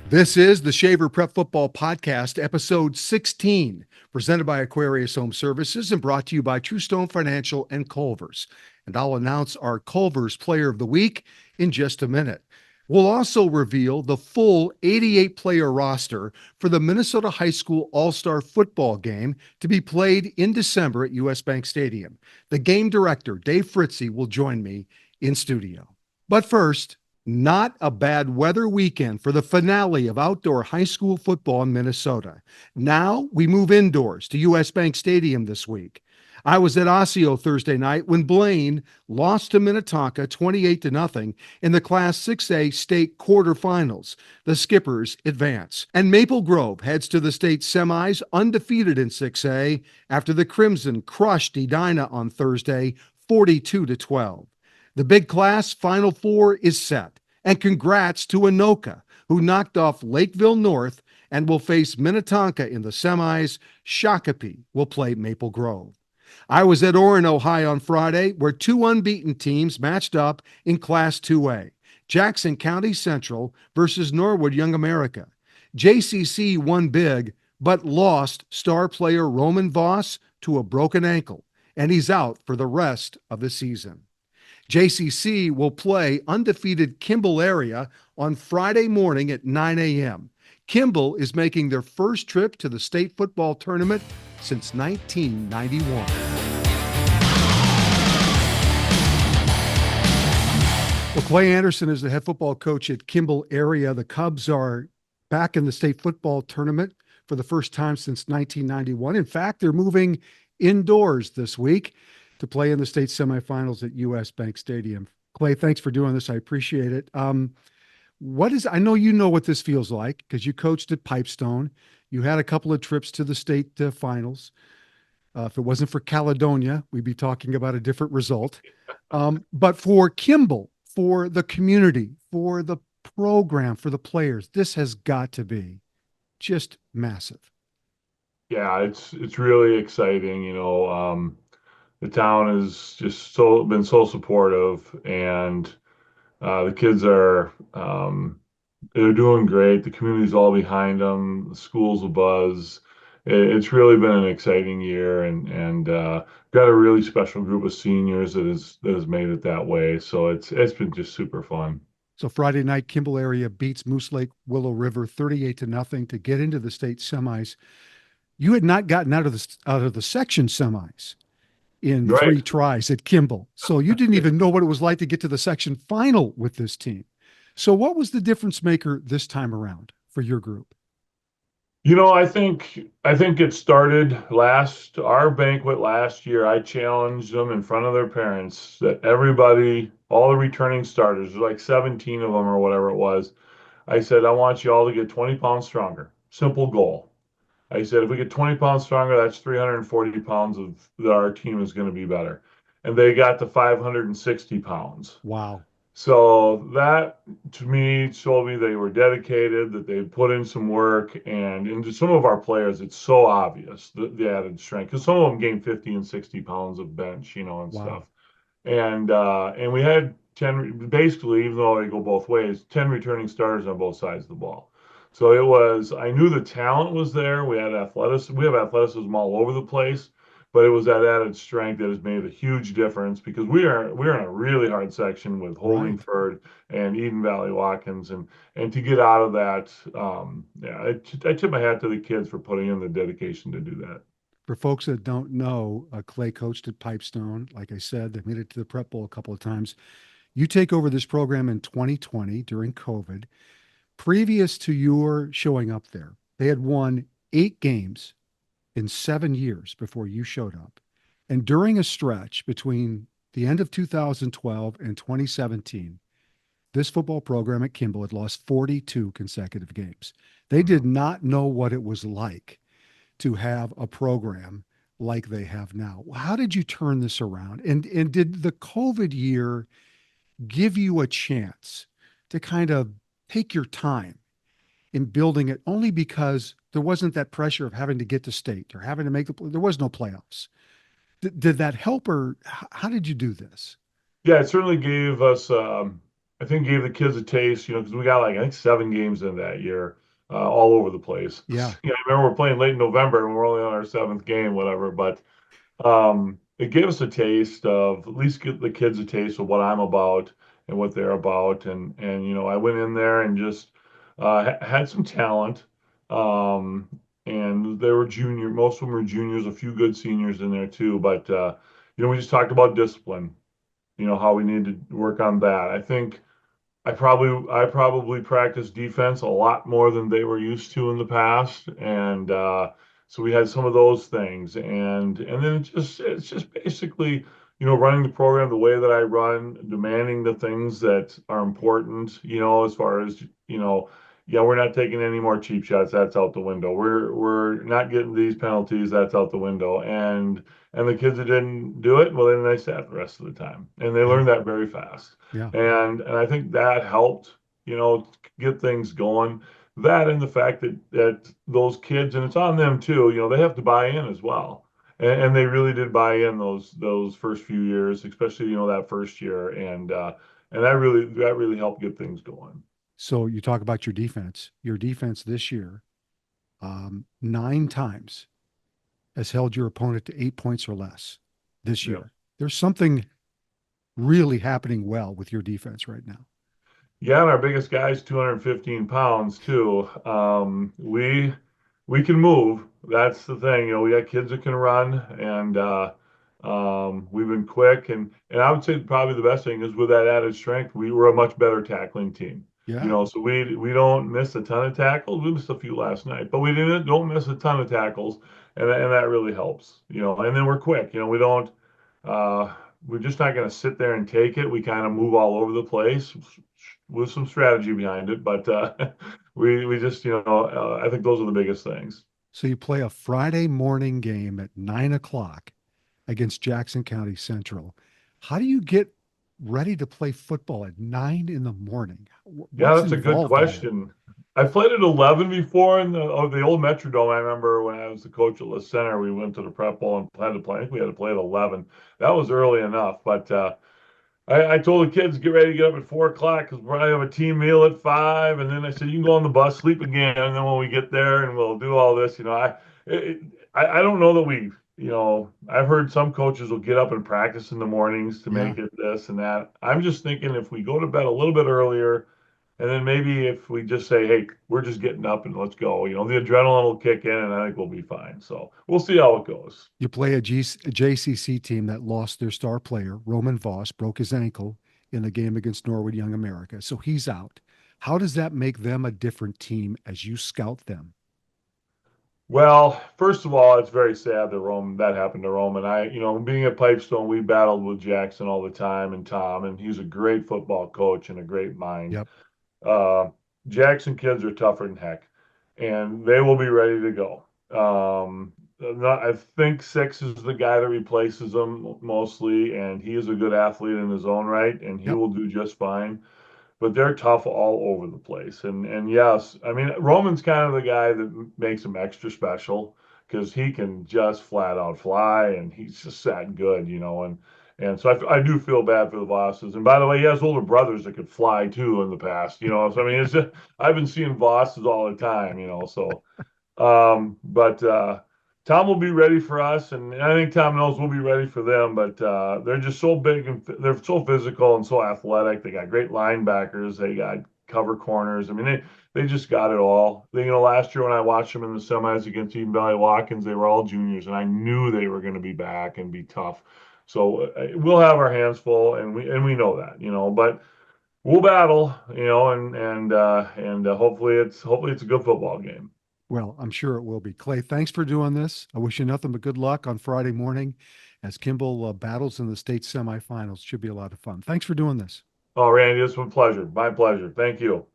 This is the Shaver Prep Football Podcast, episode 16, presented by Aquarius Home Services and brought to you by True Stone Financial and Culver's. And I'll announce our Culver's Player of the Week in just a minute. We'll also reveal the full 88-player roster for the Minnesota High School All-Star Football game to be played in December at US Bank Stadium. The game director, Dave Fritzy, will join me in studio. But first, not a bad weather weekend for the finale of outdoor high school football in Minnesota. Now we move indoors to US Bank Stadium this week. I was at Osseo Thursday night when Blaine lost to Minnetonka 28-0 in the Class 6A state quarterfinals. The Skippers advance. And Maple Grove heads to the state semis undefeated in 6A after the Crimson crushed Edina on Thursday 42-12. The big class Final Four is set. And congrats to Anoka, who knocked off Lakeville North and will face Minnetonka in the semis. Shakopee will play Maple Grove. I was at Orono High on Friday, where two unbeaten teams matched up in Class 2A. Jackson County Central versus Norwood Young America. JCC won big, but lost star player Roman Voss to a broken ankle, and he's out for the rest of the season. JCC will play undefeated Kimball area on Friday morning at 9 a.m. Kimball is making their first trip to the state football tournament since 1991. Well, Clay Anderson is the head football coach at Kimball area. The Cubs are back in the state football tournament for the first time since 1991. In fact, they're moving indoors this week to play in the state semifinals at US Bank Stadium. Clay, thanks for doing this. I appreciate it. I know you know what this feels like because you coached at Pipestone. You had a couple of trips to the state finals. If it wasn't for Caledonia, we'd be talking about a different result. But for Kimball, for the community, for the program, for the players, this has got to be just massive. Yeah, it's really exciting. The town has just been so supportive, and the kids are they're doing great. The community's all behind them. The school's a buzz. It's really been an exciting year, and got a really special group of seniors that has made it that way. So it's been just super fun. So Friday night, Kimball area beats Moose Lake Willow River 38-0 to get into the state semis. You had not gotten out of the section semis in Right. 3 tries at Kimball. So you didn't even know what it was like to get to the section final with this team. So what was the difference maker this time around for your group? I think it started our banquet last year. I challenged them in front of their parents that everybody, all the returning starters, there's like 17 of them or whatever it was. I said, I want you all to get 20 pounds stronger. Simple goal. I said, if we get 20 pounds stronger, that's 340 pounds of that our team is going to be better. And they got to 560 pounds. Wow. So that to me showed me they were dedicated, that they put in some work, and into some of our players, it's so obvious the added strength because some of them gained 50 and 60 pounds of bench, and Wow. stuff. And we had 10 basically, even though they go both ways, 10 returning starters on both sides of the ball. So I knew the talent was there. We have athleticism all over the place, but it was that added strength that has made a huge difference because we're in a really hard section with Right. Holdingford and Eden Valley Watkins, and to get out of that, yeah, I tip my hat to the kids for putting in the dedication to do that. For folks that don't know, Clay coached at Pipestone. Like I said, they made it to the Prep Bowl a couple of times. You take over this program in 2020 during COVID. Previous to your showing up there, they had won 8 games in 7 years before you showed up. And during a stretch between the end of 2012 and 2017, this football program at Kimball had lost 42 consecutive games. They did Mhm. not know what it was like to have a program like they have now. How did you turn this around? And did the COVID year give you a chance to kind of take your time in building it only because there wasn't that pressure of having to get to state or having to there was no playoffs. Did that help or how did you do this? Yeah, it certainly gave us. I think gave the kids a taste, because we got like I think 7 games in that year, all over the place. Yeah. I remember we're playing late in November and we're only on our seventh game, whatever. But it gave us a taste of at least give the kids a taste of what I'm about and what they're about. And I went in there and just had some talent. Um, and they were junior, most of them were juniors, a few good seniors in there too. But we just talked about discipline, how we need to work on that. I think I probably practiced defense a lot more than they were used to in the past, and so we had some of those things, and then it's just basically running the program the way that I run, demanding the things that are important, as far as yeah, we're not taking any more cheap shots. That's out the window. We're not getting these penalties. That's out the window. And the kids that didn't do it, well, then they sat the rest of the time, and they Yeah. learned that very fast. Yeah. And I think that helped, get things going. That and the fact that those kids, and it's on them too, they have to buy in as well. And they really did buy in those first few years, especially, that first year. And that really helped get things going. So you talk about your defense. Your defense this year, 9 times has held your opponent to 8 points or less this Yeah. year. There's something really happening well with your defense right now. Yeah, and our biggest guy's 215 pounds too. We can move. That's the thing. We got kids that can run, and we've been quick. And I would say probably the best thing is with that added strength, we were a much better tackling team. Yeah. So we don't miss a ton of tackles. We missed a few last night, but we didn't don't miss a ton of tackles, and that really helps. And then we're quick. We don't. Uh, we're just not going to sit there and take it. We kind of move all over the place with some strategy behind it, but we just I think those are the biggest things. So you play a Friday morning game at 9 o'clock against Jackson County Central. How do you get ready to play football at 9 in the morning? Yeah, What's that's a good involved in that? question. I played at 11 before in the old Metrodome. I remember when I was the coach at La Center, we went to the prep bowl and had to play. I think we had to play at 11. That was early enough, but I told the kids get ready to get up at 4 o'clock because we're gonna have a team meal at 5, and then I said you can go on the bus, sleep again, and then when we get there and we'll do all this. It, I don't know that I've heard some coaches will get up and practice in the mornings to Yeah. make it this and that. I'm just thinking if we go to bed a little bit earlier, and then maybe if we just say, hey, we're just getting up and let's go, the adrenaline will kick in, and I think we'll be fine. So we'll see how it goes. You play a JCC team that lost their star player, Roman Voss, broke his ankle in the game against Norwood Young America. So he's out. How does that make them a different team as you scout them? Well, first of all, it's very sad that happened to Rome. And being at Pipestone, we battled with Jackson all the time and Tom, and he's a great football coach and a great mind. Yep. Uh, Jackson kids are tougher than heck, and they will be ready to go. I think Six is the guy that replaces them mostly, and he is a good athlete in his own right, and he Yep. will do just fine, but they're tough all over the place. And yes, I mean Roman's kind of the guy that makes him extra special because he can just flat out fly, and he's just that good, and so I do feel bad for the Vosses. And by the way, he has older brothers that could fly too in the past, So I mean, it's just I've been seeing Vosses all the time, so. But Tom will be ready for us, and I think Tom knows we'll be ready for them. But they're just so big and they're so physical and so athletic. They got great linebackers. They got cover corners. I mean, they just got it all. Last year when I watched them in the semis against Eden Valley Watkins, they were all juniors, and I knew they were going to be back and be tough. So we'll have our hands full, and we know that, but. We'll battle, and hopefully it's a good football game. Well, I'm sure it will be. Clay, thanks for doing this. I wish you nothing but good luck on Friday morning as Kimball battles in the state semifinals. Should be a lot of fun. Thanks for doing this. Oh, Randy, it's been a pleasure. My pleasure. Thank you.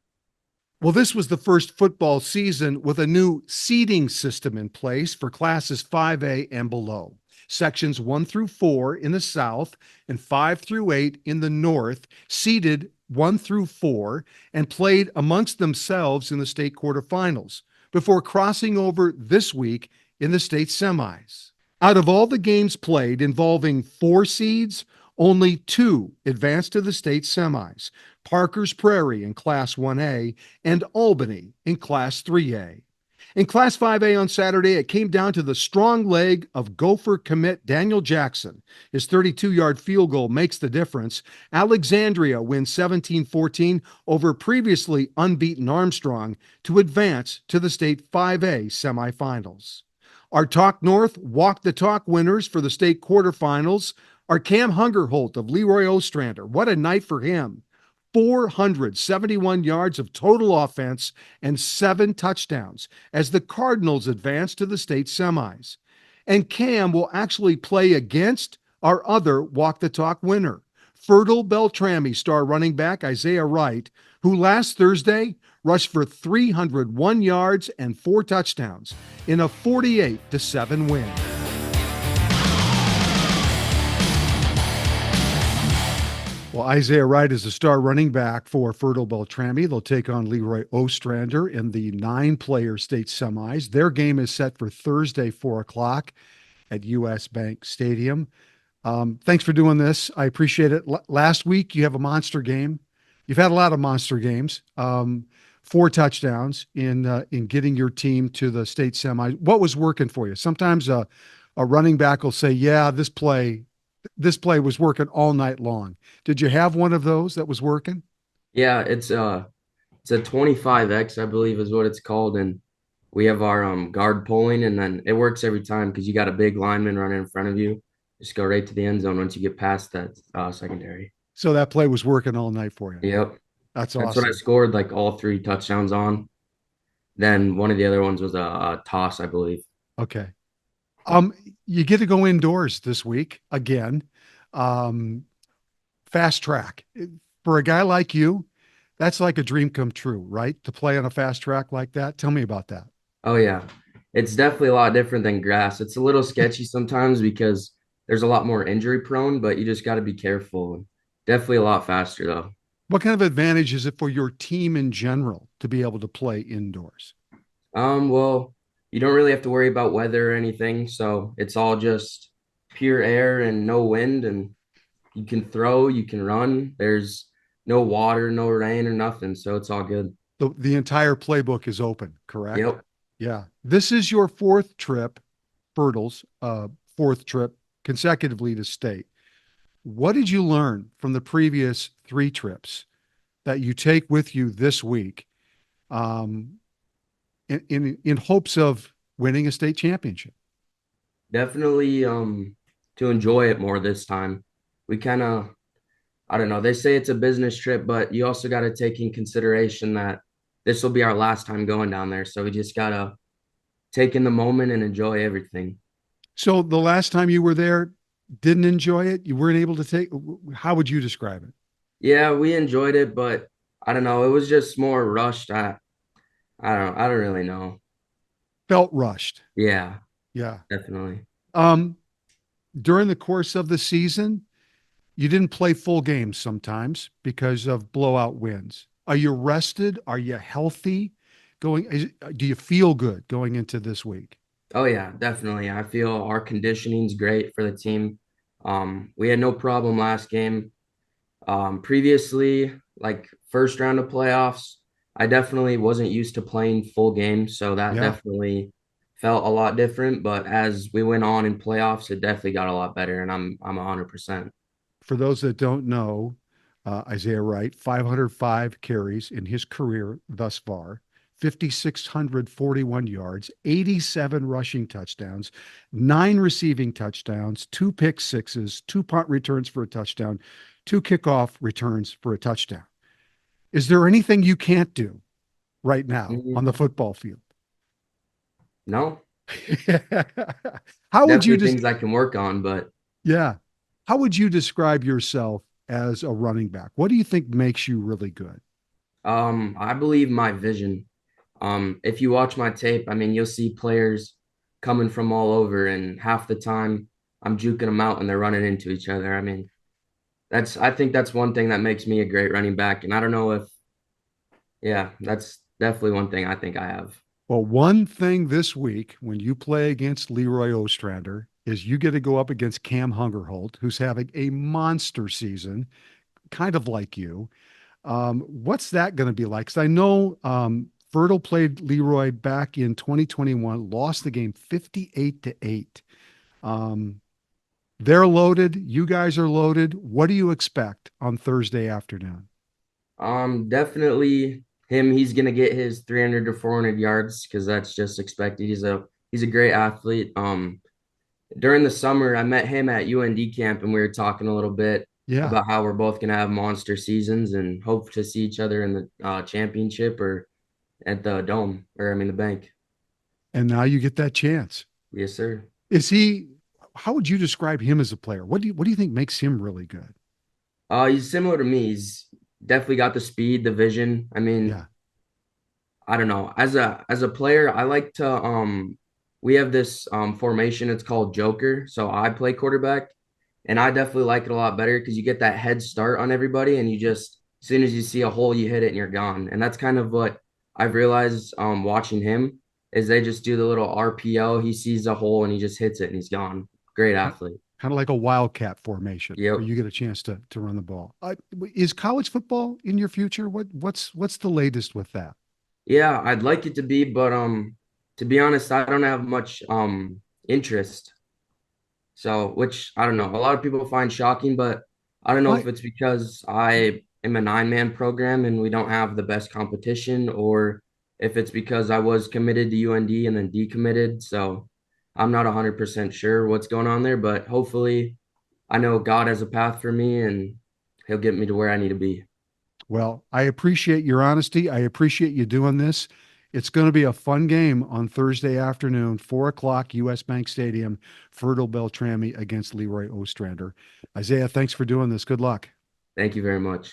Well, this was the first football season with a new seeding system in place for classes 5A and below. Sections 1 through 4 in the south and 5 through 8 in the north seeded 1 through 4 and played amongst themselves in the state quarterfinals before crossing over this week in the state semis. Out of all the games played involving 4 seeds, only 2 advanced to the state semis. Parker's Prairie in Class 1A, and Albany in Class 3A. In Class 5A on Saturday, it came down to the strong leg of Gopher commit Daniel Jackson. His 32-yard field goal makes the difference. Alexandria wins 17-14 over previously unbeaten Armstrong to advance to the state 5A semifinals. Our Talk North Walk the Talk winners for the state quarterfinals are Cam Hungerholt of Leroy Ostrander. What a night for him. 471 yards of total offense and 7 touchdowns as the Cardinals advance to the state semis. And Cam will actually play against our other Walk the Talk winner, Fertile-Beltrami star running back Isaiah Wright, who last Thursday rushed for 301 yards and 4 touchdowns in a 48-7 win. Well, Isaiah Wright is the star running back for Fertile-Beltrami. They'll take on Leroy Ostrander in the 9-player state semis. Their game is set for Thursday, 4 o'clock at US Bank Stadium. Thanks for doing this. I appreciate it. Last week, you have a monster game. You've had a lot of monster games. 4 touchdowns in getting your team to the state semis. What was working for you? Sometimes a running back will say, yeah, this play was working all night long. Did you have one of those that was working? Yeah, it's a 25X, I believe is what it's called, and we have our guard pulling, and then it works every time because you got a big lineman running in front of you. Just go right to the end zone once you get past that secondary. So that play was working all night for you. Yep, That's that's what I awesome. scored like all 3 touchdowns on. Then one of the other ones was a toss, I believe. Okay. You get to go indoors this week again. Um, Fast track. For a guy like you, that's like a dream come true, right? To play on a fast track like that. Tell me about that. Oh yeah, it's definitely a lot different than grass. It's a little sketchy sometimes because there's a lot more injury prone, but you just got to be careful. Definitely a lot faster though. What kind of advantage is it for your team in general to be able to play indoors? Well, you don't really have to worry about weather or anything, so it's all just pure air and no wind, and you can throw, you can run. There's no water, no rain or nothing, so it's all good. The entire playbook is open, correct? Yep. Yeah. This is your fourth trip, Fertles, fourth trip consecutively to state. What did you learn from the previous 3 trips that you take with you this week, um, in hopes of winning a state championship? Definitely to enjoy it more this time. We kind of I don't know, they say it's a business trip, but you also got to take in consideration that this will be our last time going down there, so we just got to take in the moment and enjoy everything. So the last time you were there, didn't enjoy it? You weren't able to take, how would you describe it? Yeah, we enjoyed it, but I don't know. It was just more rushed. I don't really know. Felt rushed. Yeah, Yeah. definitely. Um, During the course of the season, you didn't play full games sometimes because of blowout wins. Are you rested? Are you healthy? Do you feel good going into this week? Oh yeah, definitely. I feel our conditioning's great for the team. We had no problem last game. Previously, like first round of playoffs, I definitely wasn't used to playing full games, so that Yeah. definitely felt a lot different. But as we went on in playoffs, it definitely got a lot better, and I'm 100%. For those that don't know, Isaiah Wright, 505 carries in his career thus far, 5,641 yards, 87 rushing touchdowns, 9 receiving touchdowns, 2 pick sixes, 2 punt returns for a touchdown, 2 kickoff returns for a touchdown. Is there anything you can't do right now on the Mhm. football field? No, How would you definitely just, things I can work on, but yeah. How would you describe yourself as a running back? What do you think makes you really good? I believe my vision. If you watch my tape, I mean, you'll see players coming from all over, and half the time I'm juking them out and they're running into each other. I mean, I think that's one thing that makes me a great running back. And I don't know if, yeah, that's definitely one thing I think I have. Well, one thing this week when you play against Leroy Ostrander is you get to go up against Cam Hungerholt, who's having a monster season, kind of like you. What's that going to be like? Because I know Fertile played Leroy back in 2021, lost the game 58-8. Um, they're loaded. You guys are loaded. What do you expect on Thursday afternoon? Definitely him. He's gonna get his 300 to 400 yards because that's just expected. He's a great athlete. During the summer, I met him at UND camp, and we were talking a little bit Yeah. about how we're both gonna have monster seasons and hope to see each other in the championship or at the dome, or I mean the bank. And now you get that chance. Yes, sir. Is he, how would you describe him as a player? What do you think makes him really good? He's similar to me. He's definitely got the speed, the vision. I mean, Yeah. I don't know. As a player, I like to we have this formation, it's called Joker. So I play quarterback and I definitely like it a lot better because you get that head start on everybody and you just as soon as you see a hole, you hit it and you're gone. And that's kind of what I've realized watching him is they just do the little RPO. He sees a hole and he just hits it and he's gone. Great athlete. Kind of like a wildcat formation where Yep. you get a chance to run the ball. Is college football in your future? What's the latest with that? Yeah, I'd like it to be, but to be honest, I don't have much interest. So, which I don't know, a lot of people find shocking, but I don't know Why? if it's because I am a nine-man program and we don't have the best competition, or if it's because I was committed to UND and then decommitted. So, I'm not 100% sure what's going on there, but hopefully I know God has a path for me and he'll get me to where I need to be. Well, I appreciate your honesty. I appreciate you doing this. It's going to be a fun game on Thursday afternoon, 4 o'clock, US Bank Stadium, Fertile-Beltrami against Leroy Ostrander. Isaiah, thanks for doing this. Good luck. Thank you very much.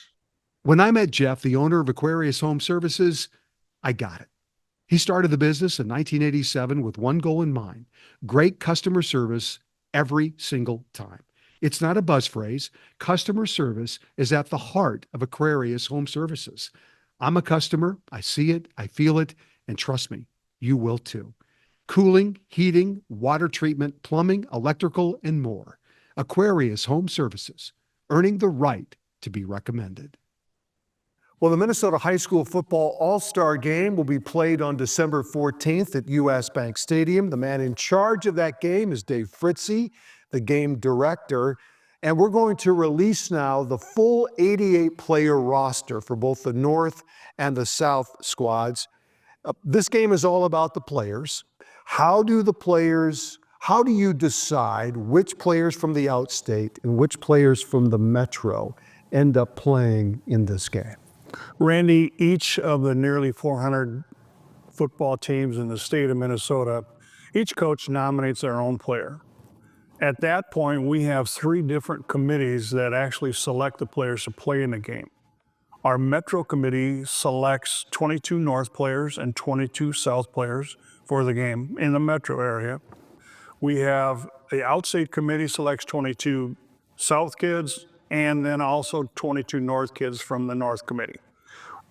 When I met Jeff, the owner of Aquarius Home Services, I got it. He started the business in 1987 with one goal in mind: great customer service every single time. It's not a buzz phrase. Customer service is at the heart of Aquarius Home Services. I'm a customer. I see it, I feel it, and trust me, you will too. Cooling, heating, water treatment, plumbing, electrical, and more. Aquarius Home Services, earning the right to be recommended. Well, the Minnesota High School Football All-Star Game will be played on December 14th at US Bank Stadium. The man in charge of that game is Dave Fritzy, the game director. And we're going to release now the full 88-player roster for both the North and the South squads. This game is all about the players. How do you decide which players from the outstate and which players from the Metro end up playing in this game? Randy, each of the nearly 400 football teams in the state of Minnesota, each coach nominates their own player. At that point, we have 3 different committees that actually select the players to play in the game. Our Metro Committee selects 22 North players and 22 South players for the game in the Metro area. We have the Outstate Committee selects 22 South kids and then also 22 North kids from the North Committee.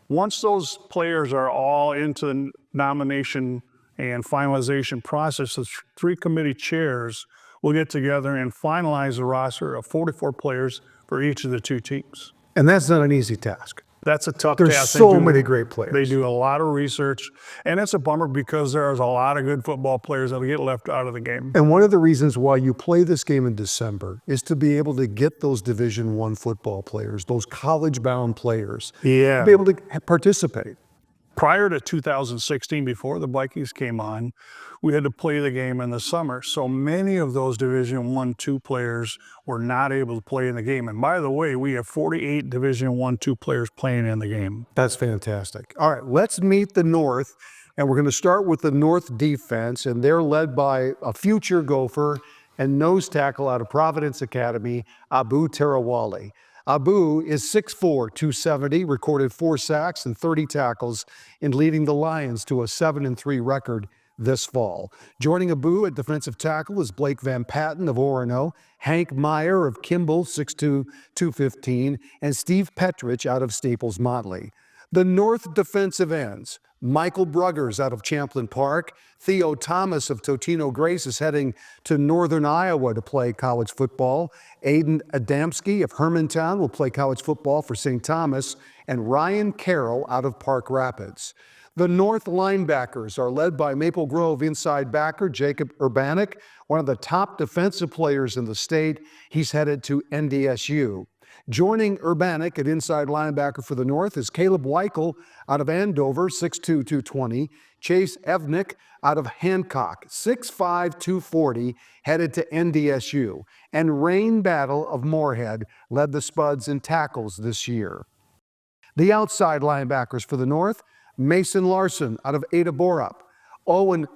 Once those players are all into the nomination and finalization process, the 3 committee chairs will get together and finalize the roster of 44 players for each of the 2 teams. And that's not an easy task. That's a tough There's task. so many great players. They do a lot of research, and it's a bummer because there's a lot of good football players that'll get left out of the game. And one of the reasons why you play this game in December is to be able to get those Division I football players, those college-bound players, Yeah. to be able to participate. Prior to 2016, before the Vikings came on, we had to play the game in the summer. So many of those Division I, II players were not able to play in the game. And by the way, we have 48 Division I, II players playing in the game. That's fantastic. All right, let's meet the North. And we're going to start with the North defense. And they're led by a future Gopher and nose tackle out of Providence Academy, Abu Tarawali. Abu is 6'4", 270, recorded 4 sacks and 30 tackles in leading the Lions to a 7-3 record this fall. Joining Abu at defensive tackle is Blake Van Patten of Orono, Hank Meyer of Kimball, 6'2", 215, and Steve Petrich out of Staples Motley. The North defensive ends, Michael Bruggers out of Champlin Park. Theo Thomas of Totino Grace is heading to Northern Iowa to play college football. Aiden Adamski of Hermantown will play college football for St. Thomas. And Ryan Carroll out of Park Rapids. The North linebackers are led by Maple Grove inside backer Jacob Urbanik, one of the top defensive players in the state. He's headed to NDSU. Joining Urbanik at inside linebacker for the North is Caleb Weichel out of Andover, 6'2", 220. Chase Evnick out of Hancock, 6'5", 240, headed to NDSU. And Rain Battle of Moorhead led the Spuds in tackles this year. The outside linebackers for the North, Mason Larson out of Ada Borup. Owen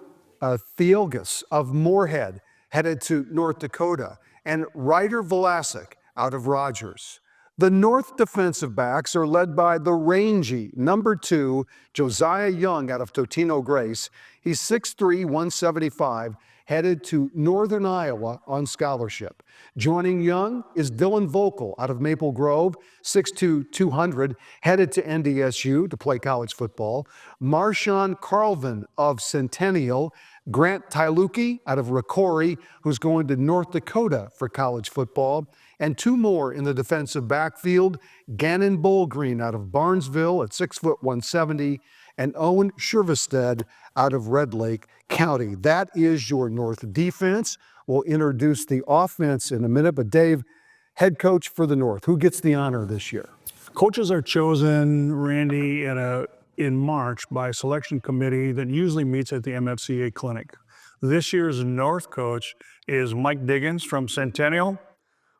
Theogas of Moorhead headed to North Dakota. And Ryder Velasic out of Rogers. The North defensive backs are led by the rangy number 2, Josiah Young out of Totino Grace. He's 6'3", 175, headed to Northern Iowa on scholarship. Joining Young is Dylan Vocal out of Maple Grove, 6'2", 200, headed to NDSU to play college football. Marshawn Carlvin of Centennial. Grant Tyluki out of Ricori, who's going to North Dakota for college football. And 2 more in the defensive backfield, Gannon Bolgreen out of Barnesville at 6', 170, and Owen Shervestead out of Red Lake County. That is your North defense. We'll introduce the offense in a minute, but Dave, head coach for the North, who gets the honor this year? Coaches are chosen, Randy, in March by a selection committee that usually meets at the MFCA clinic. This year's North coach is Mike Diggins from Centennial.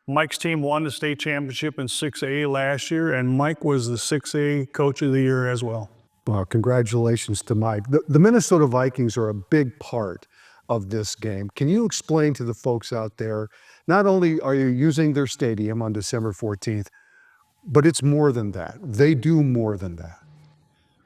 Mike's team won the state championship in 6A last year, and Mike was the 6A coach of the year as well. Well, congratulations to Mike. The Minnesota Vikings are a big part of this game. Can you explain to the folks out there, not only are you using their stadium on December 14th, but it's more than that. They do more than that.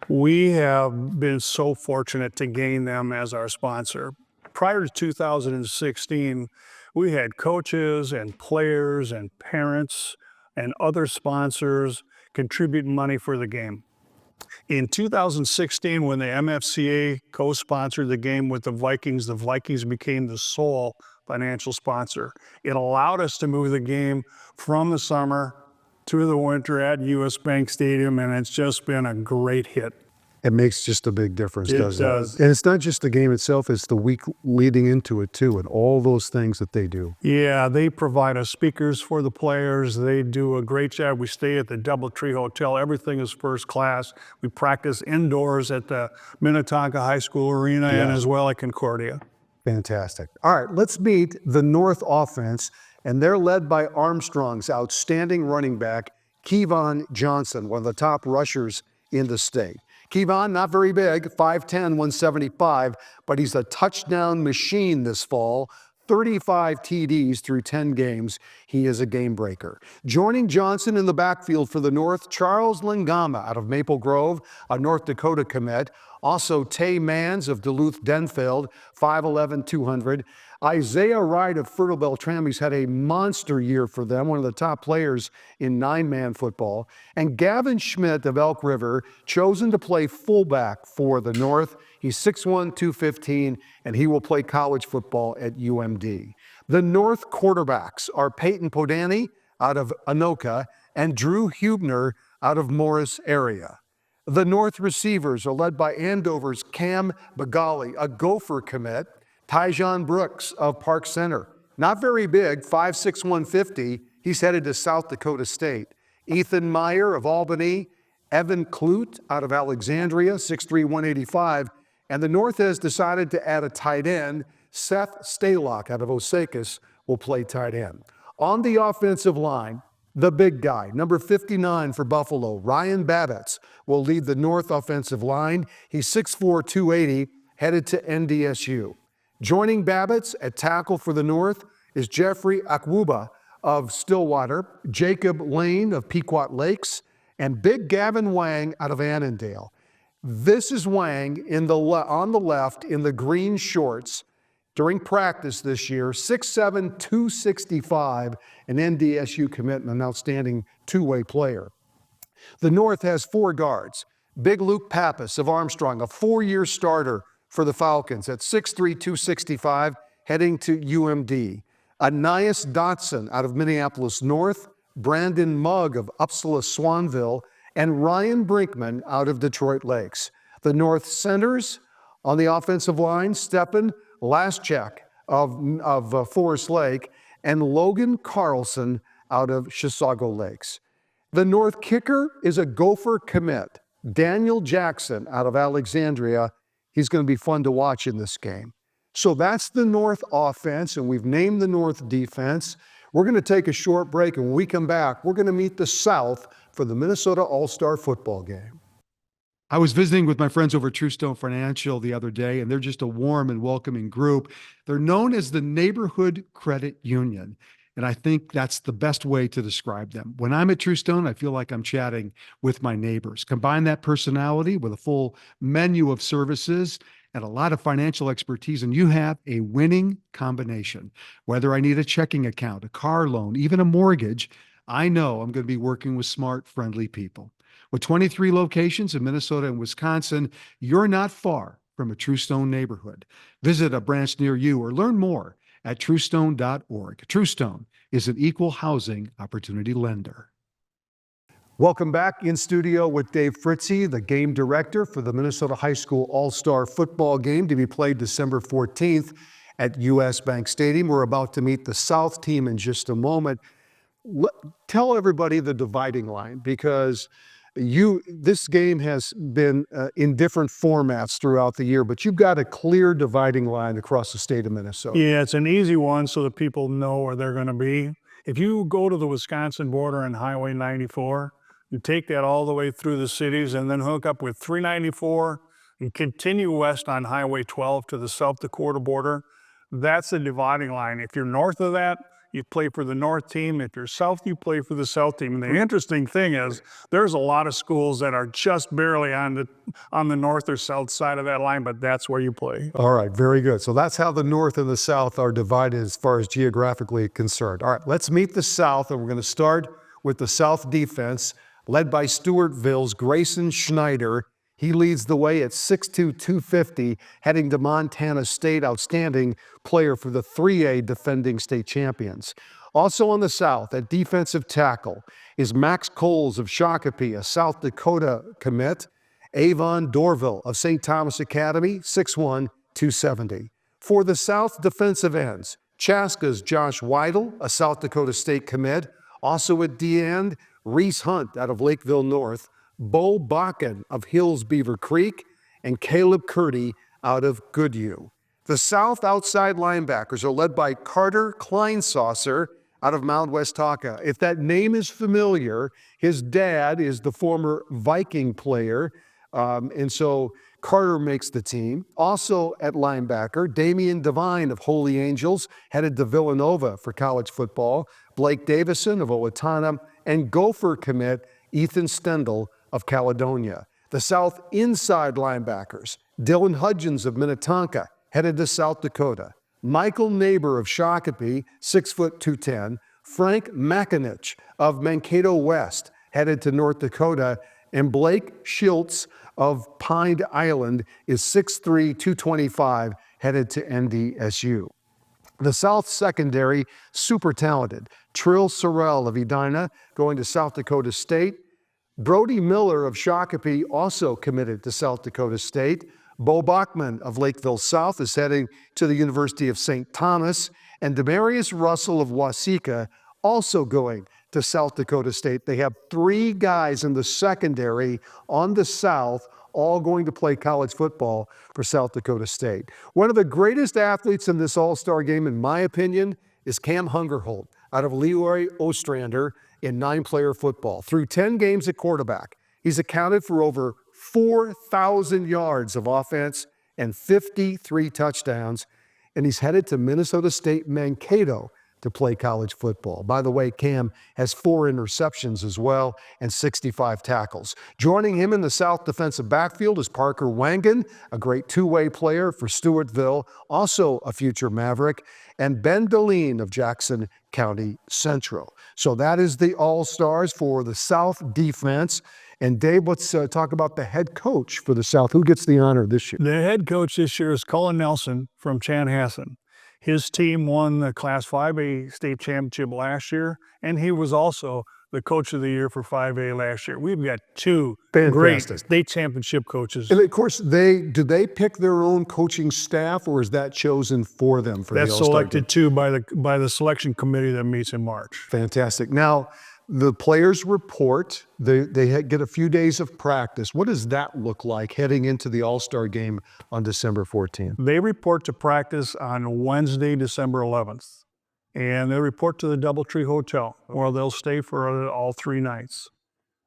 We have been so fortunate to gain them as our sponsor. Prior to 2016, we had coaches and players and parents and other sponsors contribute money for the game. In 2016, when the MFCA co-sponsored the game with the Vikings became the sole financial sponsor. It allowed us to move the game from the summer to the winter at US Bank Stadium, and it's just been a great hit. It makes just a big difference, doesn't it? It does. And it's not just the game itself, it's the week leading into it too, and all those things that they do. Yeah, they provide us speakers for the players. They do a great job. We stay at the DoubleTree Hotel. Everything is first class. We practice indoors at the Minnetonka High School Arena and as well at Concordia. Fantastic. All right, let's meet the North offense, and they're led by Armstrong's outstanding running back, Kevon Johnson, one of the top rushers in the state. Kevon, not very big, 5'10", 175, but he's a touchdown machine this fall. 35 TDs through 10 games. He is a game breaker. Joining Johnson in the backfield for the North, Charles Lingama out of Maple Grove, a North Dakota commit. Also Tay Mans of Duluth-Denfeld, 5'11", 200. Isaiah Wright of Fertile-Beltrami's had a monster year for them, one of the top players in 9-man football. And Gavin Schmidt of Elk River, chosen to play fullback for the North. He's 6'1", 215, and he will play college football at UMD. The North quarterbacks are Peyton Podani out of Anoka and Drew Hubner out of Morris area. The North receivers are led by Andover's Cam Bagali, a Gopher commit. Tyjon Brooks of Park Center, not very big, 5'6", 150. He's headed to South Dakota State. Ethan Meyer of Albany, Evan Clute out of Alexandria, 6'3", 185. And the North has decided to add a tight end. Seth Stalock out of Osakis will play tight end. On the offensive line, the big guy, number 59 for Buffalo, Ryan Babbitts, will lead the North offensive line. He's 6'4", 280, headed to NDSU. Joining Babbitts at tackle for the North is Jeffrey Akwuba of Stillwater, Jacob Lane of Pequot Lakes, and Big Gavin Wang out of Annandale. This is Wang on the left in the green shorts during practice this year, 6'7", 265, an NDSU commitment, an outstanding two-way player. The North has 4 guards, Big Luke Pappas of Armstrong, a 4-year starter for the Falcons at 6'3", 265, heading to UMD. Anias Dotson out of Minneapolis North, Brandon Mugg of Uppsala Swanville, and Ryan Brinkman out of Detroit Lakes. The North centers on the offensive line, Stepan Laschak of Forest Lake, and Logan Carlson out of Chisago Lakes. The North kicker is a Gopher commit, Daniel Jackson out of Alexandria. He's going to be fun to watch in this game. So that's the North offense, and we've named the North defense. We're going to take a short break, and when we come back, we're going to meet the South for the Minnesota All-Star football game. I was visiting with my friends over at Truestone Financial the other day, and they're just a warm and welcoming group. They're known as the Neighborhood Credit Union, and I think that's the best way to describe them. When I'm at Truestone, I feel like I'm chatting with my neighbors. Combine that personality with a full menu of services and a lot of financial expertise, and you have a winning combination. Whether I need a checking account, a car loan, even a mortgage, I know I'm going to be working with smart, friendly people. With 23 locations in Minnesota and Wisconsin, you're not far from a Truestone neighborhood. Visit a branch near you or learn more at truestone.org. Truestone is an equal housing opportunity lender. Welcome back in studio with Dave Fritzy, the game director for the Minnesota High School All-Star football game to be played December 14th at US Bank Stadium. We're about to meet the South team in just a moment. Tell everybody the dividing line, because this game has been in different formats throughout the year, but you've got a clear dividing line across the state of Minnesota. Yeah, it's an easy one so that people know where they're going to be. If you go to the Wisconsin border on Highway 94, you take that all the way through the cities and then hook up with 394 and continue west on Highway 12 to the South Dakota border. That's the dividing line. If you're north of that, you play for the North team. If you're South, you play for the South team. And the interesting thing is there's a lot of schools that are just barely on the north or south side of that line, but that's where you play. All right, very good. So that's how the North and the South are divided as far as geographically concerned. All right, let's meet the South, and we're going to start with the South defense, led by Stewartville's Grayson Schneider. He leads the way at 6'2", 250, heading to Montana State, outstanding player for the 3A defending state champions. Also on the South, at defensive tackle, is Max Coles of Shakopee, a South Dakota commit. Avon Dorville of St. Thomas Academy, 6'1", 270. For the South defensive ends, Chaska's Josh Weidel, a South Dakota State commit. Also at D-end, Reese Hunt out of Lakeville North, Bo Bakken of Hills Beaver Creek, and Caleb Curdy out of Goodhue. The South outside linebackers are led by Carter Kleinsaucer out of Mount Westaka. If that name is familiar, his dad is the former Viking player, and so Carter makes the team. Also at linebacker, Damian Devine of Holy Angels, headed to Villanova for college football. Blake Davison of Owatonna, and Gopher commit Ethan Stendel of Caledonia. The South inside linebackers, Dylan Hudgens of Minnetonka, headed to South Dakota. Michael Neighbor of Shakopee, 6'2", Frank Makinich of Mankato West, headed to North Dakota, and Blake Schultz of Pine Island is 6'3", 225, headed to NDSU. The South secondary, super talented. Trill Sorrell of Edina going to South Dakota State. Brody Miller of Shakopee also committed to South Dakota State. Bo Bachman of Lakeville South is heading to the University of St. Thomas. And Demarius Russell of Waseca also going to South Dakota State. They have 3 guys in the secondary on the South, all going to play college football for South Dakota State. One of the greatest athletes in this all-star game, in my opinion, is Cam Hungerholt out of Leroy Ostrander in 9-player football. Through 10 games at quarterback, he's accounted for over 4,000 yards of offense and 53 touchdowns, and he's headed to Minnesota State Mankato to play college football. By the way, Cam has 4 interceptions as well and 65 tackles. Joining him in the South defensive backfield is Parker Wangan, a great two-way player for Stewartville, also a future Maverick, and Ben Deline of Jackson County Central. So that is the All-Stars for the South defense. And Dave, let's talk about the head coach for the South. Who gets the honor this year? The head coach this year is Cullen Nelson from Chanhassen. His team won the Class 5A state championship last year, and he was also the coach of the year for 5A last year. We've got two great Fantastic. state championship coaches. And of course, do they pick their own coaching staff, or is that chosen for them for the That's All-Star selected game? too by the selection committee that meets in March. Fantastic. Now, the players report. They get a few days of practice. What does that look like heading into the All-Star game on December 14th? They report to practice on Wednesday, December 11th. And they report to the Doubletree Hotel, where they'll stay for all 3 nights.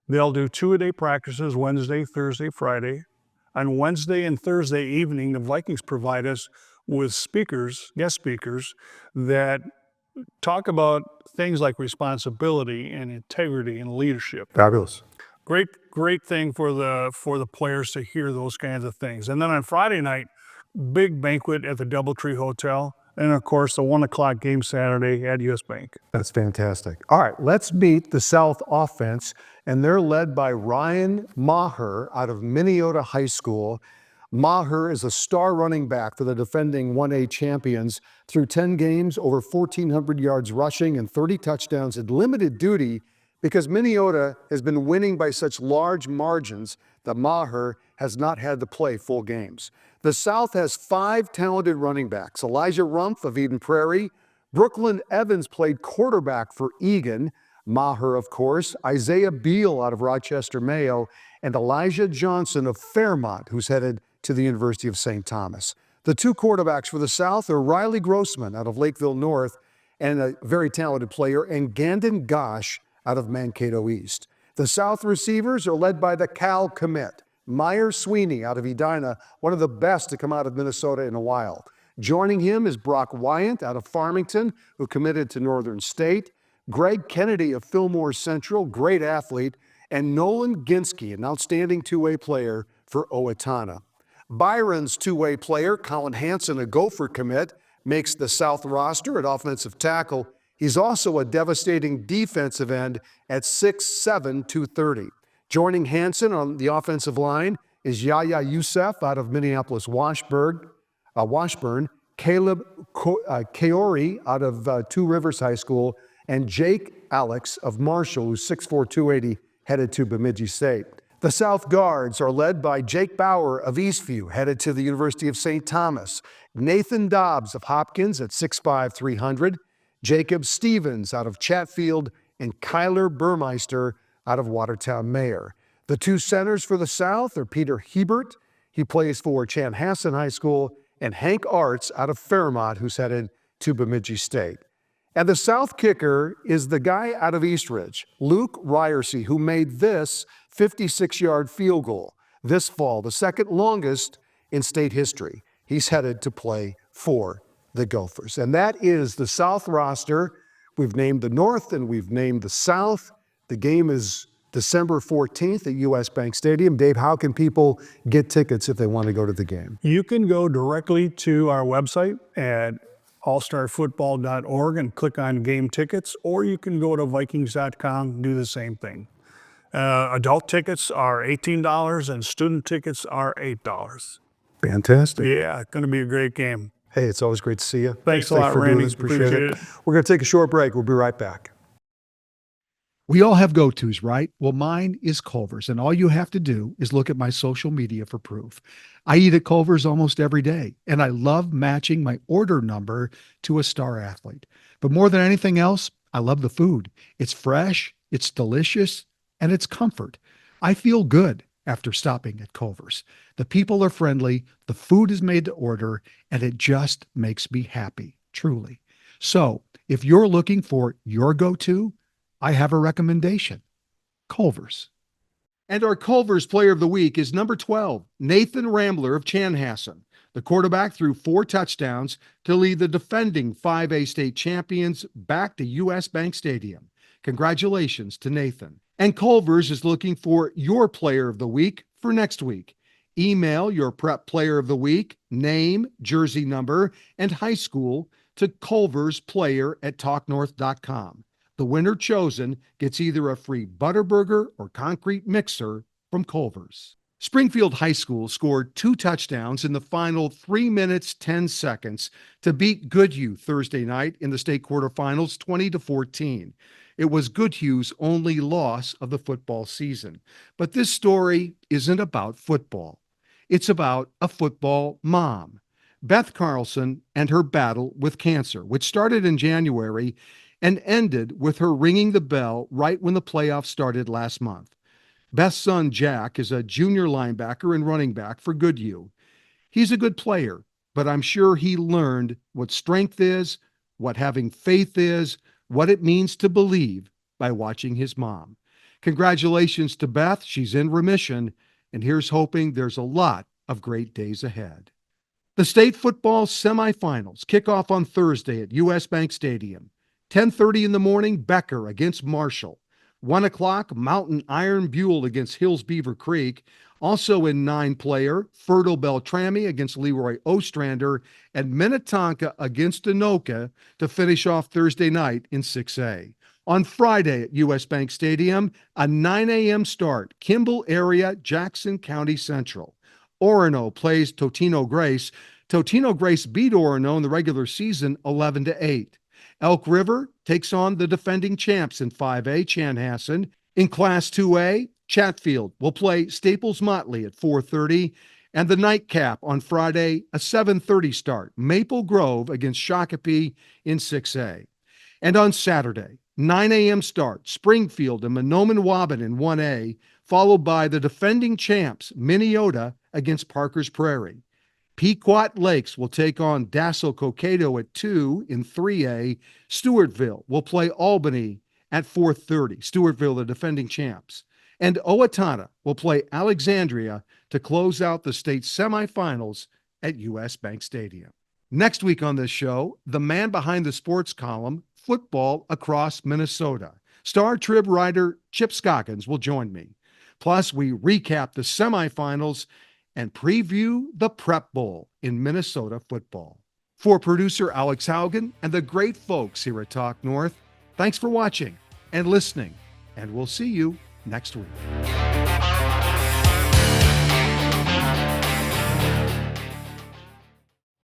They'll do 2-a-day practices, Wednesday, Thursday, Friday. On Wednesday and Thursday evening, the Vikings provide us with speakers, guest speakers, that talk about things like responsibility and integrity and leadership. Fabulous. Great thing for the players to hear those kinds of things. And then on Friday night, big banquet at the Doubletree Hotel. And of course, the 1 o'clock game Saturday at US Bank. That's fantastic. All right, let's meet the South offense, and they're led by Ryan Maher out of Minneota High School. Maher is a star running back for the defending 1A champions. Through 10 games, over 1,400 yards rushing and 30 touchdowns in limited duty, because Minneota has been winning by such large margins that Maher has not had to play full games. The South has 5 talented running backs. Elijah Rumpf of Eden Prairie. Brooklyn Evans played quarterback for Egan. Maher, of course. Isaiah Beal out of Rochester Mayo. And Elijah Johnson of Fairmont, who's headed to the University of St. Thomas. The 2 quarterbacks for the South are Riley Grossman out of Lakeville North, and a very talented player, and Gandon Gosh out of Mankato East. The South receivers are led by the Cal commit, Meyer Sweeney out of Edina, one of the best to come out of Minnesota in a while. Joining him is Brock Wyant out of Farmington, who committed to Northern State, Greg Kennedy of Fillmore Central, great athlete, and Nolan Ginsky, an outstanding 2-way player for Owatonna. Byron's 2-way player, Colin Hansen, a Gopher commit, makes the South roster at offensive tackle. He's also a devastating defensive end at 6'7", 230. Joining Hansen on the offensive line is Yahya Youssef out of Minneapolis Washburn, Caleb Kaori out of Two Rivers High School, and Jake Alex of Marshall, who's 6'4", 280, headed to Bemidji State. The South guards are led by Jake Bauer of Eastview, headed to the University of St. Thomas, Nathan Dobbs of Hopkins at 6'5", 300, Jacob Stevens out of Chatfield, and Kyler Burmeister out of Watertown Mayor. The 2 centers for the South are Peter Hebert, he plays for Chanhassen High School, and Hank Arts out of Fairmont, who's headed to Bemidji State. And the South kicker is the guy out of Eastridge, Luke Ryersey, who made this 56-yard field goal this fall, the second longest in state history. He's headed to play for the Gophers. And that is the South roster. We've named the North and we've named the South. The game is December 14th at US Bank Stadium. Dave, how can people get tickets if they want to go to the game? You can go directly to our website at allstarfootball.org and click on game tickets, or you can go to vikings.com and do the same thing. Adult tickets are $18 and student tickets are $8. Fantastic. Yeah, it's going to be a great game. Hey, it's always great to see you. Thanks a lot, for doing Randy. this. Appreciate it. We're going to take a short break. We'll be right back. We all have go-tos, right? Well, mine is Culver's, and all you have to do is look at my social media for proof. I eat at Culver's almost every day, and I love matching my order number to a star athlete. But more than anything else, I love the food. It's fresh, it's delicious, and it's comfort. I feel good after stopping at Culver's. The people are friendly, the food is made to order, and it just makes me happy, truly. So if you're looking for your go-to, I have a recommendation. Culver's. And our Culver's Player of the Week is number 12, Nathan Rambler of Chanhassen. The quarterback threw 4 touchdowns to lead the defending 5A state champions back to US Bank Stadium. Congratulations to Nathan. And Culver's is looking for your Player of the Week for next week. Email your Prep Player of the Week, name, jersey number, and high school to culversplayer@talknorth.com. The winner chosen gets either a free Butterburger or concrete mixer from Culver's. Springfield High School scored 2 touchdowns in the final 3 minutes 10 seconds to beat Goodhue Thursday night in the state quarterfinals 20-14. It was Goodhue's only loss of the football season. But this story isn't about football. It's about a football mom, Beth Carlson, and her battle with cancer, which started in January and ended with her ringing the bell right when the playoffs started last month. Beth's son, Jack, is a junior linebacker and running back for Goodhue. He's a good player, but I'm sure he learned what strength is, what having faith is, what it means to believe by watching his mom. Congratulations to Beth. She's in remission, and here's hoping there's a lot of great days ahead. The state football semifinals kick off on Thursday at US Bank Stadium. 10:30 in the morning, Becker against Marshall. 1 o'clock, Mountain Iron Buell against Hills Beaver Creek. Also in 9-player, Fertile-Beltrami against Leroy Ostrander, and Minnetonka against Anoka to finish off Thursday night in 6A. On Friday at US Bank Stadium, a 9 a.m. start, Kimball area, Jackson County Central. Orono plays Totino Grace. Totino Grace beat Orono in the regular season 11-8. Elk River takes on the defending champs in 5A, Chanhassen. In Class 2A, Chatfield will play Staples Motley at 4:30. And the nightcap on Friday, a 7:30 start, Maple Grove against Shakopee in 6A. And on Saturday, 9 a.m. start, Springfield and Mahnomen-Waban in 1A, followed by the defending champs, Minneota against Parker's Prairie. Pequot Lakes will take on Dassel-Cokato at 2 in 3A. Stewartville will play Albany at 4:30. Stewartville, the defending champs. And Owatonna will play Alexandria to close out the state semifinals at US Bank Stadium. Next week on this show, the man behind the sports column, Football Across Minnesota. Star Trib writer Chip Scoggins will join me. Plus, we recap the semifinals and preview the Prep Bowl in Minnesota football. For producer Alex Haugen and the great folks here at Talk North, thanks for watching and listening, and we'll see you next week.